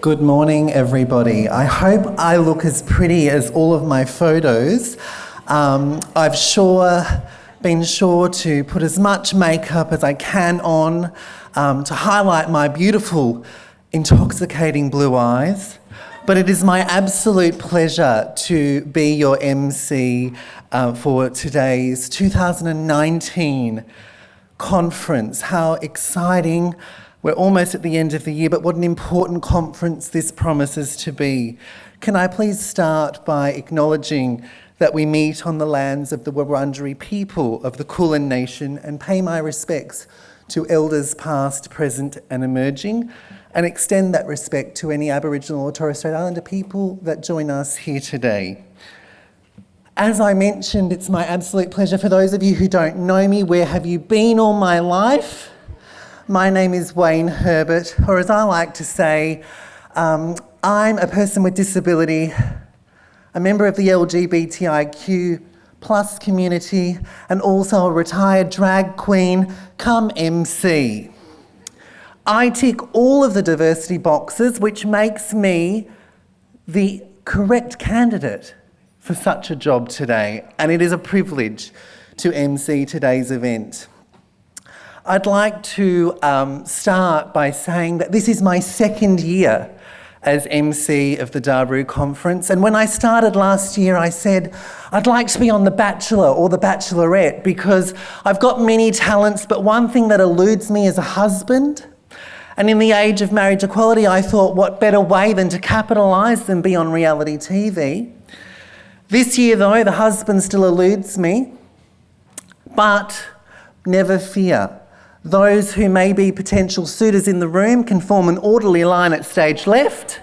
Good morning, everybody. I hope I look as pretty as all of my photos. I've been sure to put as much makeup as I can on to highlight my beautiful, intoxicating blue eyes. But it is my absolute pleasure to be your MC for today's 2019 conference. How exciting. We're almost at the end of the year, but what an important conference this promises to be. Can I please start by acknowledging that we meet on the lands of the Wurundjeri people of the Kulin Nation and pay my respects to elders past, present and emerging, and extend that respect to any Aboriginal or Torres Strait Islander people that join us here today. As I mentioned, it's my absolute pleasure. For those of you who don't know me, where have you been all my life? My name is Wayne Herbert, or as I like to say, I'm a person with disability, a member of the LGBTIQ plus community, and also a retired drag queen come MC. I tick all of the diversity boxes, which makes me the correct candidate for such a job today, and it is a privilege to MC today's event. I'd like to start by saying that this is my second year as MC of the Daru Conference, and when I started last year I said I'd like to be on The Bachelor or The Bachelorette because I've got many talents, but one thing that eludes me is a husband. And in the age of marriage equality, I thought what better way than to capitalise than be on reality TV. This year though, the husband still eludes me, but never fear. Those who may be potential suitors in the room can form an orderly line at stage left.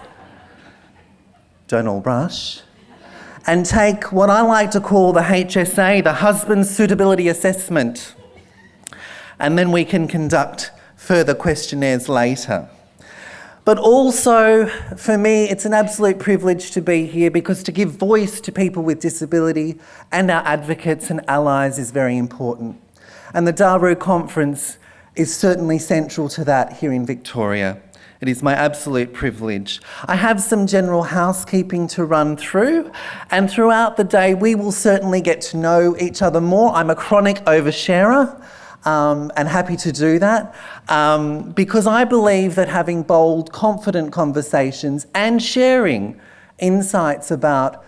Don't all rush. And take what I like to call the HSA, the Husband Suitability Assessment. And then we can conduct further questionnaires later. But also, for me, it's an absolute privilege to be here because to give voice to people with disability and our advocates and allies is very important. And the Daru Conference is certainly central to that here in Victoria. It is my absolute privilege. I have some general housekeeping to run through, and throughout the day we will certainly get to know each other more. I'm a chronic oversharer, and happy to do that, because I believe that having bold, confident conversations and sharing insights about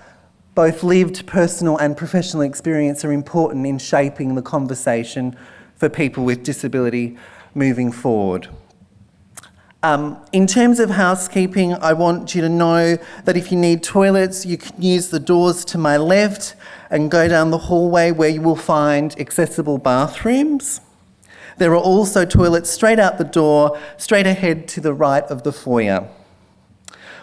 both lived personal and professional experience are important in shaping the conversation for people with disability moving forward. In terms of housekeeping, I want you to know that if you need toilets, you can use the doors to my left and go down the hallway where you will find accessible bathrooms. There are also toilets straight out the door, straight ahead to the right of the foyer.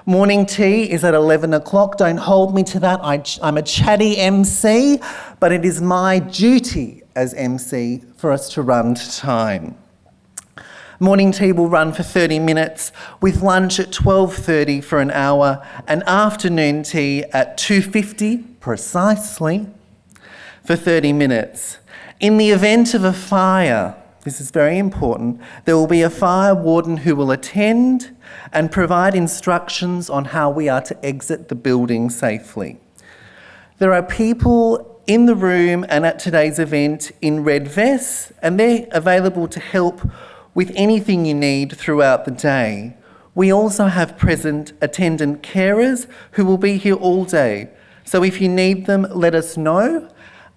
Morning tea is at 11 o'clock. Don't hold me to that. I'm a chatty MC, but it is my duty as MC for us to run to time. Morning tea will run for 30 minutes, with lunch at 12:30 for an hour, and afternoon tea at 2:50 precisely for 30 minutes. In the event of a fire, this is very important, there will be a fire warden who will attend and provide instructions on how we are to exit the building safely. There are people in the room and at today's event in red vests, and they're available to help with anything you need throughout the day. We also have present attendant carers who will be here all day. So if you need them, let us know,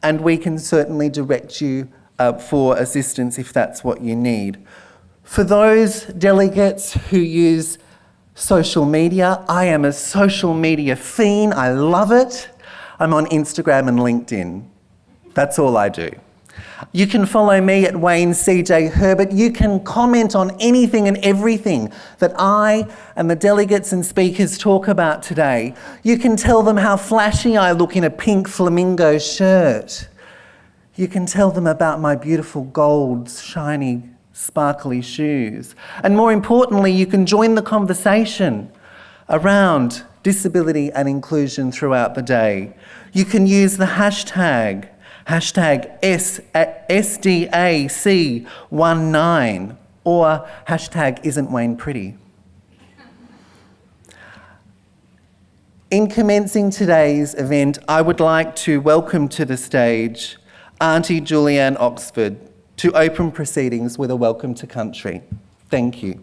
and we can certainly direct you for assistance if that's what you need. For those delegates who use social media, I am a social media fiend. I love it. I'm on Instagram and LinkedIn. That's all I do. You can follow me at Wayne CJ Herbert. You can comment on anything and everything that I and the delegates and speakers talk about today. You can tell them how flashy I look in a pink flamingo shirt. You can tell them about my beautiful gold, shiny, sparkly shoes. And more importantly, you can join the conversation around disability and inclusion throughout the day. You can use the hashtag SDAC19 or hashtag isn't Wayne pretty. In commencing today's event, I would like to welcome to the stage Auntie Julianne Oxford to open proceedings with a welcome to country. Thank you.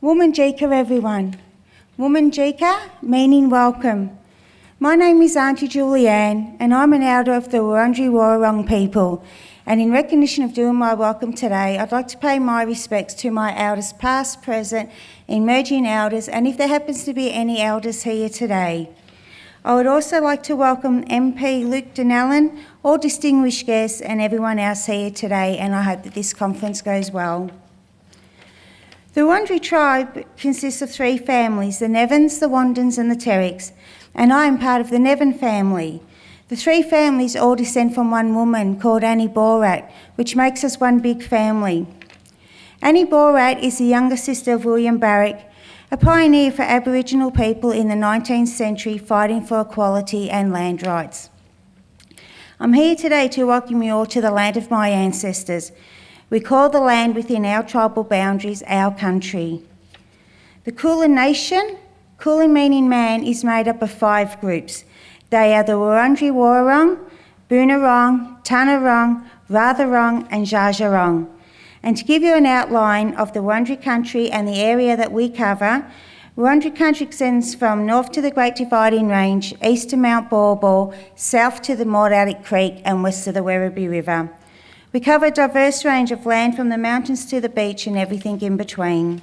Woman Jika, everyone. Woman Jika, meaning welcome. My name is Auntie Julianne, and I'm an elder of the Wurundjeri Wurrung people. And in recognition of doing my welcome today, I'd like to pay my respects to my elders past, present, emerging elders, and if there happens to be any elders here today. I would also like to welcome MP Luke Donnellan, all distinguished guests, and everyone else here today, and I hope that this conference goes well. The Wurundjeri tribe consists of 3 families, the Nevins, the Wandins and the Terricks, and I am part of the Nevin family. The 3 families all descend from one woman called Annie Borat, which makes us one big family. Annie Borat is the younger sister of William Barrack, a pioneer for Aboriginal people in the 19th century fighting for equality and land rights. I'm here today to welcome you all to the land of my ancestors. We call the land within our tribal boundaries our country. The Kulin Nation, Kulin meaning man, is made up of 5 groups. They are the Wurundjeri Wurrung, Boonwurrung, Tanarong, Ratharong and Djajarong. And to give you an outline of the Wurundjeri country and the area that we cover, Wurundjeri country extends from north to the Great Dividing Range, east to Mount Baw Baw, south to the Mordatic Creek and west to the Werribee River. We cover a diverse range of land from the mountains to the beach and everything in between.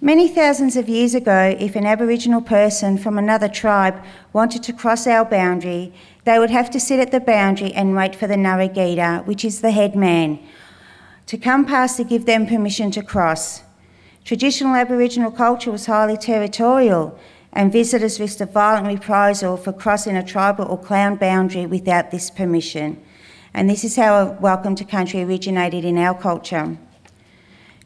Many thousands of years ago, if an Aboriginal person from another tribe wanted to cross our boundary, they would have to sit at the boundary and wait for the Narragita, which is the head man, to come past to give them permission to cross. Traditional Aboriginal culture was highly territorial, and visitors risked a violent reprisal for crossing a tribal or clan boundary without this permission. And this is how a welcome to country originated in our culture.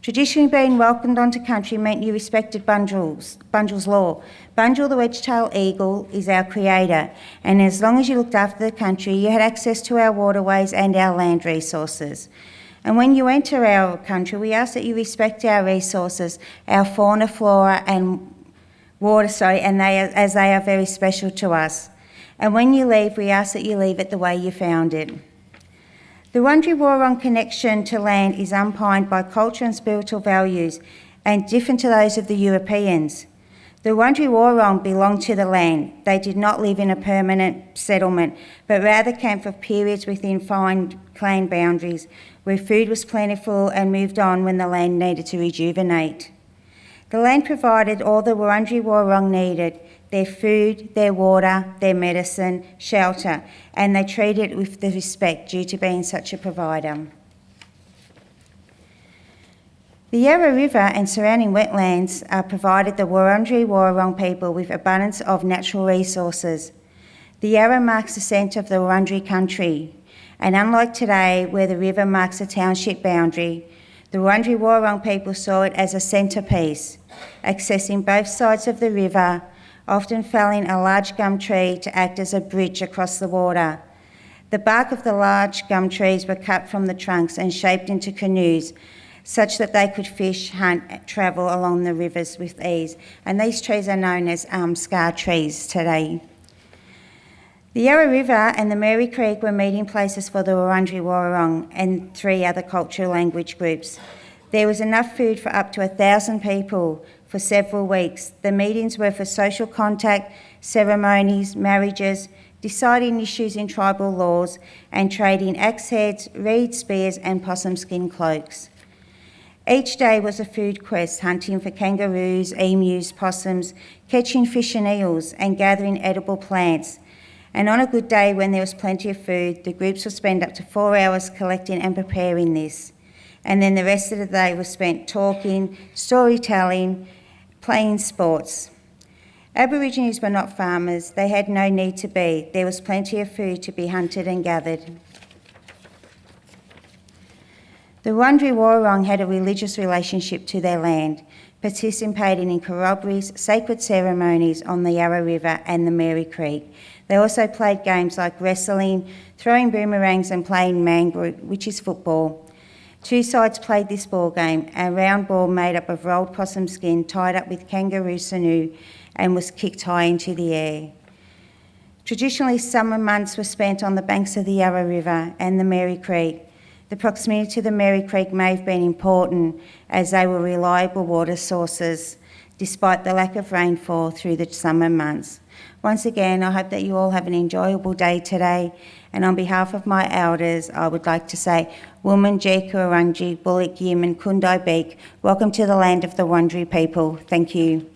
Traditionally, being welcomed onto country meant you respected Bunjil's law. Bunjil, the wedge-tailed eagle, is our creator, and as long as you looked after the country, you had access to our waterways and our land resources. And when you enter our country, we ask that you respect our resources, our fauna, flora and water, as they are very special to us. And when you leave, we ask that you leave it the way you found it. The Wurundjeri Wurrung connection to land is underpinned by culture and spiritual values and different to those of the Europeans. The Wurundjeri Wurrung belonged to the land. They did not live in a permanent settlement, but rather camped for periods within fine clan boundaries where food was plentiful and moved on when the land needed to rejuvenate. The land provided all the Wurundjeri Wurrung needed, their food, their water, their medicine, shelter, and they treated it with the respect due to being such a provider. The Yarra River and surrounding wetlands provided the Wurundjeri Wurrung people with abundance of natural resources. The Yarra marks the centre of the Wurundjeri country, and unlike today where the river marks a township boundary, the Wurundjeri Wurrung people saw it as a centrepiece, accessing both sides of the river, often felling a large gum tree to act as a bridge across the water. The bark of the large gum trees were cut from the trunks and shaped into canoes, such that they could fish, hunt, travel along the rivers with ease. And these trees are known as scar trees today. The Yarra River and the Mary Creek were meeting places for the Wurundjeri Wurrung and 3 other cultural language groups. There was enough food for up to 1,000 people for several weeks. The meetings were for social contact, ceremonies, marriages, deciding issues in tribal laws, and trading axe heads, reed spears and possum skin cloaks. Each day was a food quest, hunting for kangaroos, emus, possums, catching fish and eels, and gathering edible plants. And on a good day when there was plenty of food, the groups would spend up to 4 hours collecting and preparing this. And then the rest of the day was spent talking, storytelling, playing sports. Aborigines were not farmers. They had no need to be. There was plenty of food to be hunted and gathered. The Wurundjeri Wurrung had a religious relationship to their land, participating in corroborees, sacred ceremonies on the Yarra River and the Mary Creek. They also played games like wrestling, throwing boomerangs and playing mangroot, which is football. 2 sides played this ball game, a round ball made up of rolled possum skin tied up with kangaroo sinew and was kicked high into the air. Traditionally, summer months were spent on the banks of the Yarra River and the Mary Creek. The proximity to the Mary Creek may have been important as they were reliable water sources despite the lack of rainfall through the summer months. Once again, I hope that you all have an enjoyable day today, and on behalf of my elders, I would like to say, Woman Jeka Orangi, Bullock Yim and Kundai Beek, welcome to the land of the Wurundjeri people. Thank you.